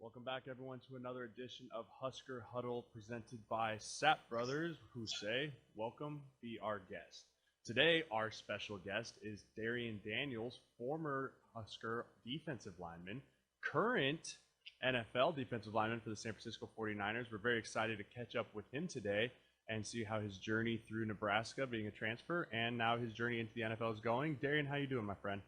Welcome back, everyone, to another edition of Husker Huddle presented by Sap Brothers, who say, welcome, be our guest. Today, our special guest is Darrion Daniels, former Husker defensive lineman, current NFL defensive lineman for the San Francisco 49ers. We're very excited to catch up with him today and see how his journey through Nebraska being a transfer and now his journey into the NFL is going. Darrion, how you doing, my friend?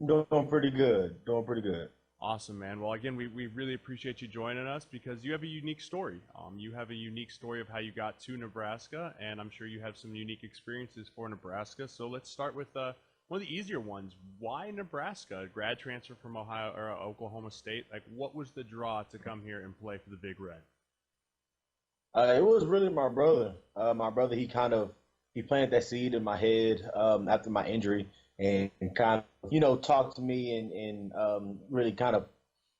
Doing pretty good. Doing pretty good. Awesome, man. Well, again, we really appreciate you joining us because you have a unique story. You have a unique story of how you got to Nebraska, and I'm sure you have some unique experiences for Nebraska. So let's start with one of the easier ones. Why Nebraska? A grad transfer from Ohio or Oklahoma State. Like, what was the draw to come here and play for the Big Red? It was really my brother. My brother, he planted that seed in my head after my injury and kind of, talked to me and really kind of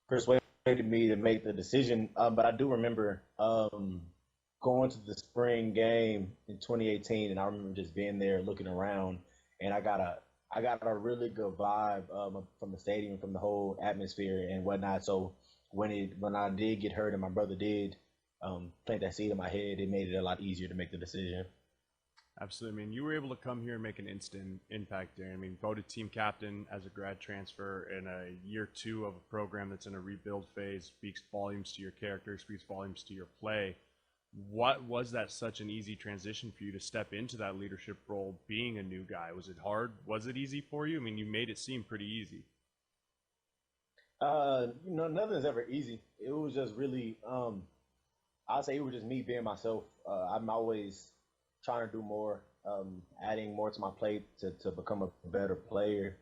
persuaded me to make the decision. But I do remember going to the spring game in 2018, and I remember just being there looking around, and I got a really good vibe from the stadium, from the whole atmosphere and whatnot. So when I did get hurt and my brother did plant that seed in my head, it made it a lot easier to make the decision. Absolutely. I mean, you were able to come here and make an instant impact, Darrion. I mean, voted team captain as a grad transfer in a year two of a program that's in a rebuild phase, speaks volumes to your character, speaks volumes to your play. What was that such an easy transition for you to step into that leadership role being a new guy? Was it hard? Was it easy for you? I mean, you made it seem pretty easy. Nothing's ever easy. It was just really, I'd say it was just me being myself. I'm always trying to do more, adding more to my plate to become a better player.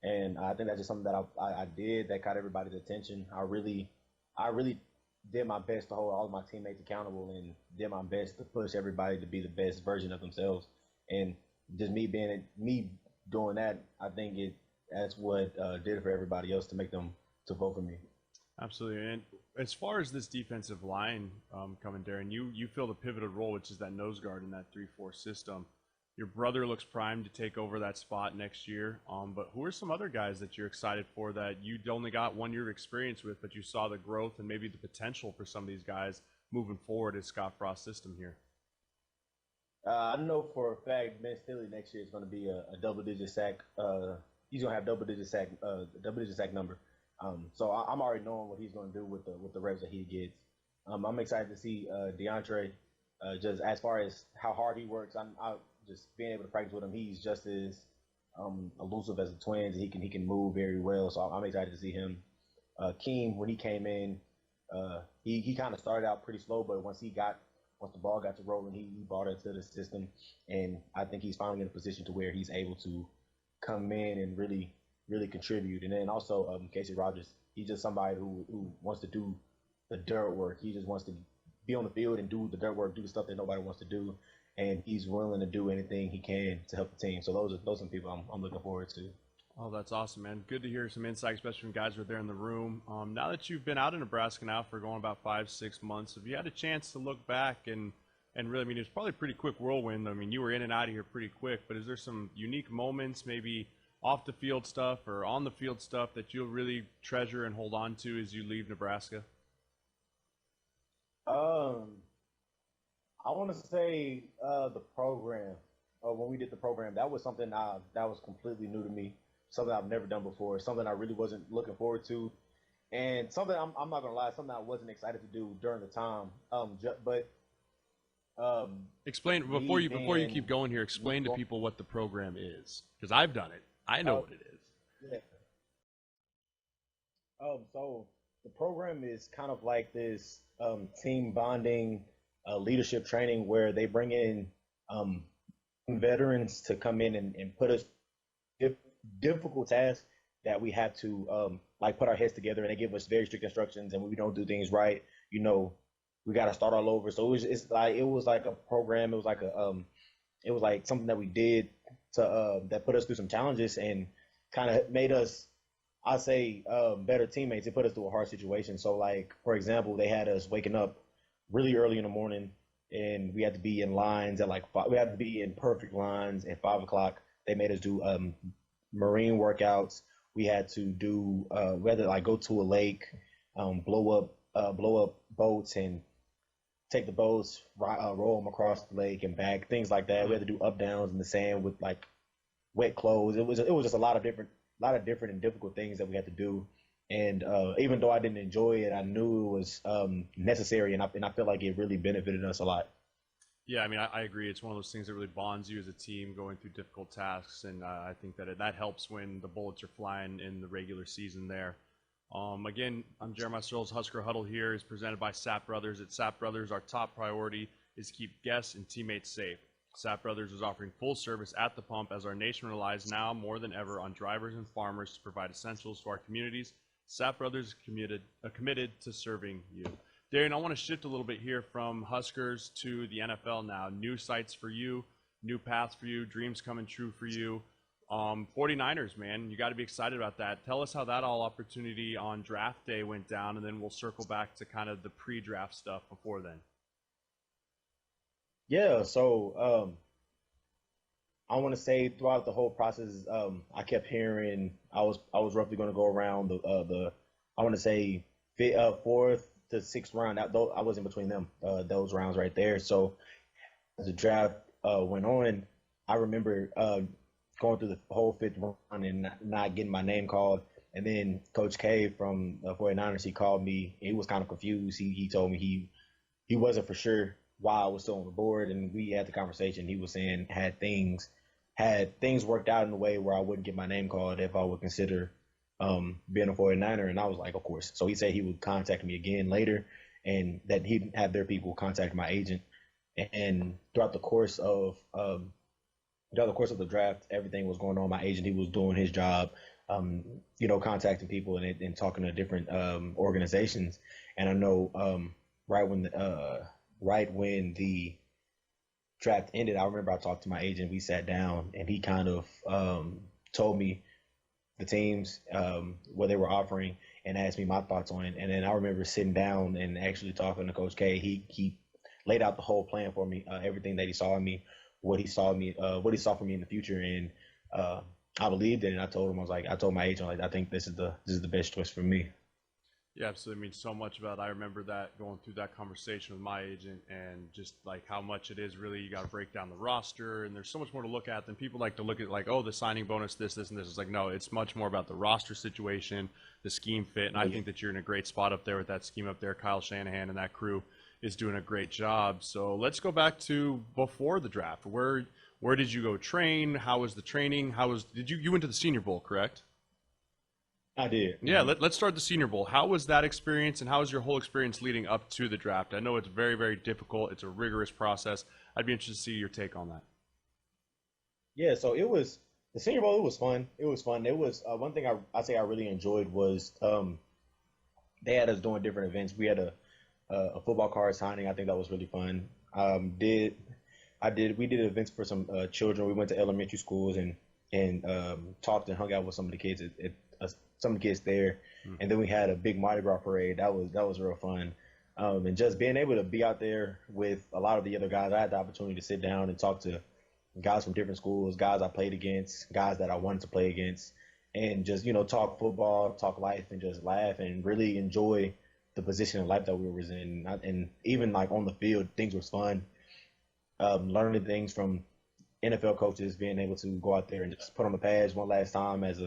And I think that's just something that I did that caught everybody's attention. I really did my best to hold all of my teammates accountable and did my best to push everybody to be the best version of themselves. And just me doing that, I think that's what did it for everybody else to make them to vote for me. Absolutely. And as far as this defensive line coming, Darrion, you fill the pivotal role, which is that nose guard in that 3-4 system. Your brother looks primed to take over that spot next year. But who are some other guys that you're excited for that you only got 1 year of experience with, but you saw the growth and maybe the potential for some of these guys moving forward in Scott Frost's system here? I know for a fact Ben Stilley next year is going to be a double-digit sack. He's going to have double-digit sack number. So I'm already knowing what he's going to do with the reps that he gets. I'm excited to see DeAndre. Just as far as how hard he works, I just being able to practice with him. He's just as elusive as the twins. He can move very well. So I'm excited to see him. Keem, when he came in, he kind of started out pretty slow, but once the ball got to rolling, he brought it to the system, and I think he's finally in a position to where he's able to come in and really contribute. And then also Casey Rogers, he's just somebody who wants to do the dirt work. He just wants to be on the field and do the dirt work, do the stuff that nobody wants to do, and he's willing to do anything he can to help the team. So those are some people I'm looking forward to. Oh, that's awesome, man. Good to hear some insight, especially from guys who are there in the room. Now that you've been out in Nebraska now for going about 5-6 months, have you had a chance to look back and really, I mean, it's probably a pretty quick whirlwind. I mean, you were in and out of here pretty quick, but is there some unique moments, maybe off the field stuff or on the field stuff that you'll really treasure and hold on to as you leave Nebraska? I want to say the program. When we did the program, that was something that was completely new to me, something I've never done before, something I really wasn't looking forward to, and something I'm not gonna lie, something I wasn't excited to do during the time. But Explain before you keep going here. Explain to people what the program is, because I've done it. I know what it is. Yeah. So the program is kind of like this team bonding, leadership training where they bring in veterans to come in and put us difficult tasks that we have to like put our heads together, and they give us very strict instructions. And when we don't do things right, we got to start all over. So it was like a program. It was like something that we did to that put us through some challenges and kind of made us, I say, better teammates. It put us through a hard situation. So, like, for example, they had us waking up really early in the morning, and we had to be in lines at like 5. We had to be in perfect lines at 5 o'clock. They made us do marine workouts. We had to like go to a lake. blow up boats and take the boats, roll them across the lake and back, things like that. We Mm. had to do up downs in the sand with like wet clothes. It was just a lot of different and difficult things that we had to do. And even though I didn't enjoy it, I knew it was necessary, and I feel like it really benefited us a lot. Yeah, I mean, I agree. It's one of those things that really bonds you as a team going through difficult tasks, and I think that that helps when the bullets are flying in the regular season there. Again, I'm Jeremiah Searles. Husker Huddle here is presented by Sap Brothers. At Sap Brothers, our top priority is to keep guests and teammates safe. Sap Brothers is offering full service at the pump as our nation relies now more than ever on drivers and farmers to provide essentials to our communities. Sap Brothers is committed to serving you. Darrion, I want to shift a little bit here from Huskers to the NFL now. New sights for you, new paths for you, dreams coming true for you. 49ers, man, you got to be excited about that. Tell us how that all opportunity on draft day went down, and then we'll circle back to kind of the pre-draft stuff before then. Yeah, so I want to say throughout the whole process, I kept hearing I was roughly going to go around the I want to say fourth to sixth round. Though I was in between them those rounds right there. So as the draft went on, I remember going through the whole fifth round and not getting my name called. And then Coach K from the 49ers, he called me. He was kind of confused. He told me he wasn't for sure why I was still on the board, and we had the conversation. He was saying had things worked out in a way where I wouldn't get my name called if I would consider being a 49er, and I was like, of course. So he said he would contact me again later, and that he'd have their people contact my agent. And throughout the course of the draft, everything was going on. My agent, he was doing his job, contacting people and talking to different organizations. And I know right when the draft ended, I remember I talked to my agent. We sat down, and he kind of told me the teams what they were offering and asked me my thoughts on it. And then I remember sitting down and actually talking to Coach K. He laid out the whole plan for me, everything that he saw in me, what he saw for me in the future, and I believed it. And I told my agent, like, I think this is the best choice for me. Yeah, absolutely. It means so much about it. I remember that going through that conversation with my agent and just like how much it is really, you got to break down the roster, and there's so much more to look at than people like to look at, like, oh, the signing bonus, this, and this. It's like, no, it's much more about the roster situation, the scheme fit. And I think that you're in a great spot up there with that scheme up there. Kyle Shanahan and that crew is doing a great job. So let's go back to before the draft. Where did you go train? How was the training? You went to the Senior Bowl, correct? I did. Yeah, Mm-hmm. let's start the Senior Bowl. How was that experience, and how was your whole experience leading up to the draft? I know it's very, very difficult. It's a rigorous process. I'd be interested to see your take on that. Yeah, so it was the Senior Bowl. It was fun. It was fun. It was one thing I say I really enjoyed was they had us doing different events. We had a football card signing. I think that was really fun. We did events for some children. We went to elementary schools and talked and hung out with some of the kids at some of the kids there. And then we had a big Mardi Gras parade. That was real fun. And just being able to be out there with a lot of the other guys, I had the opportunity to sit down and talk to guys from different schools, guys I played against, guys that I wanted to play against, and just talk football, talk life, and just laugh and really enjoy the position in life that we were in. And even like on the field, things was fun. Learning things from NFL coaches, being able to go out there and just put on the pads one last time as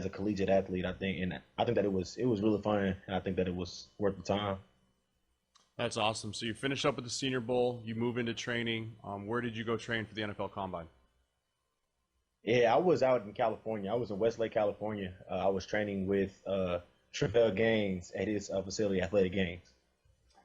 a collegiate athlete, I think that it was really fun, and I think that it was worth the time. That's awesome. So you finish up with the Senior Bowl. You move into training. Where did you go train for the NFL Combine? Yeah, I was out in California. I was in Westlake, California. I was training with Travell Gaines at his facility, Athletic Gaines.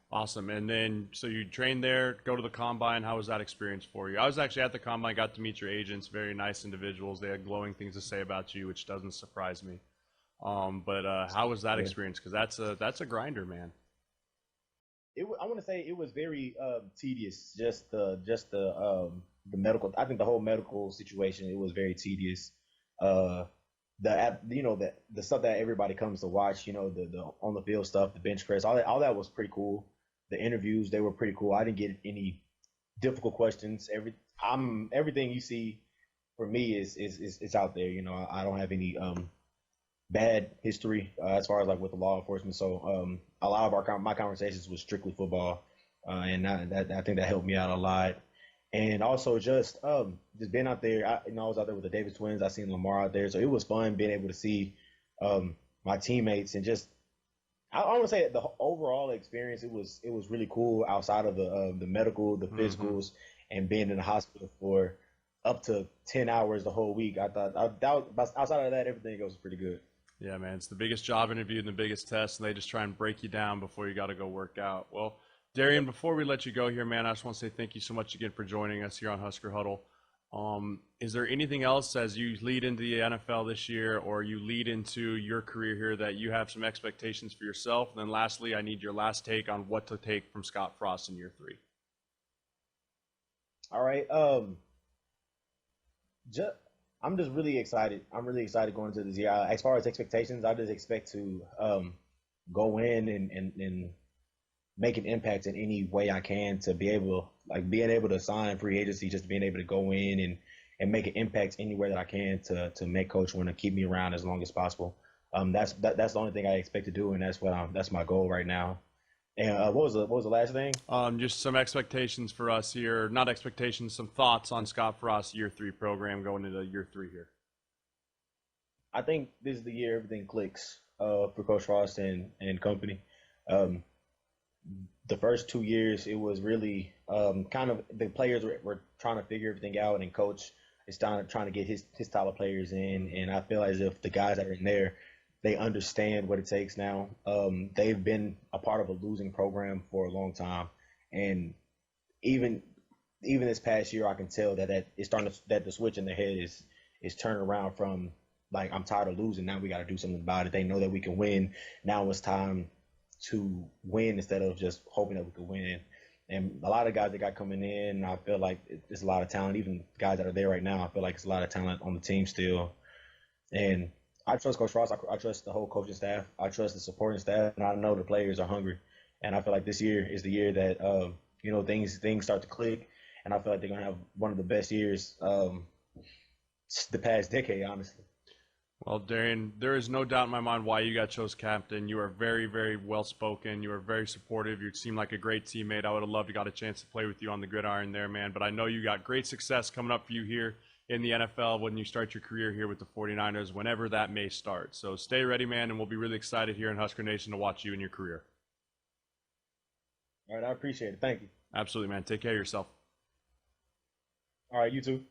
Awesome. And then, so you trained there, go to the Combine. How was that experience for you? I was actually at the Combine, got to meet your agents, very nice individuals. They had glowing things to say about you, which doesn't surprise me. But how was that Yeah. experience? Because that's a grinder, man. I want to say it was very tedious. The medical. I think the whole medical situation, it was very tedious. Uh, the stuff that everybody comes to watch. The on the field stuff, the bench press, all that was pretty cool. The interviews, they were pretty cool. I didn't get any difficult questions. Everything you see for me is out there. I don't have any bad history as far as like with the law enforcement. So a lot of my conversations was strictly football, and I think that helped me out a lot. And also just being out there. I was out there with the Davis twins. I seen Lamar out there, so it was fun being able to see my teammates and just I want to say the overall experience. It was really cool outside of the medical, the Hmm. physicals, and being in the hospital for up to 10 hours the whole week. I thought outside of that, everything else was pretty good. Yeah, man, it's the biggest job interview and the biggest test, and they just try and break you down before you got to go work out. Well, Darrion, before we let you go here, man, I just want to say thank you so much again for joining us here on Husker Huddle. Is there anything else as you lead into the NFL this year, or you lead into your career here, that you have some expectations for yourself? And then, lastly, I need your last take on what to take from Scott Frost in year three. All right. Just, I'm just really excited. I'm really excited going into this year. As far as expectations, I just expect to go in and make an impact in any way I can to be able, like being able to sign free agency, just being able to go in and make an impact anywhere that I can to make coach want to keep me around as long as possible. That's the only thing I expect to do, and that's my goal right now. And what was the last thing? Just some expectations for us here, not expectations, some thoughts on Scott Frost's year three program going into year three here. I think this is the year everything clicks for Coach Frost and company. Um, the first 2 years, it was really kind of the players were trying to figure everything out, and coach is trying to get his style of players in. And I feel as if the guys that are in there, they understand what it takes now. They've been a part of a losing program for a long time, and even even this past year, I can tell that it's starting that the switch in their head is turning around from like I'm tired of losing. Now we got to do something about it. They know that we can win. Now it's time to win instead of just hoping that we could win. And a lot of guys that got coming in, I feel like there's a lot of talent. Even guys that are there right now, I feel like it's a lot of talent on the team still. And I trust Coach Ross. I trust the whole coaching staff. I trust the supporting staff, and I know the players are hungry. And I feel like this year is the year that things start to click, and I feel like they're gonna have one of the best years the past decade, honestly. Well, Darian, there is no doubt in my mind why you got chose captain. You are very, very well spoken. You are very supportive. You seem like a great teammate. I would have loved to got a chance to play with you on the gridiron there, man. But I know you got great success coming up for you here in the NFL when you start your career here with the 49ers, whenever that may start. So stay ready, man, and we'll be really excited here in Husker Nation to watch you in your career. All right, I appreciate it. Thank you. Absolutely, man. Take care of yourself. All right, you too.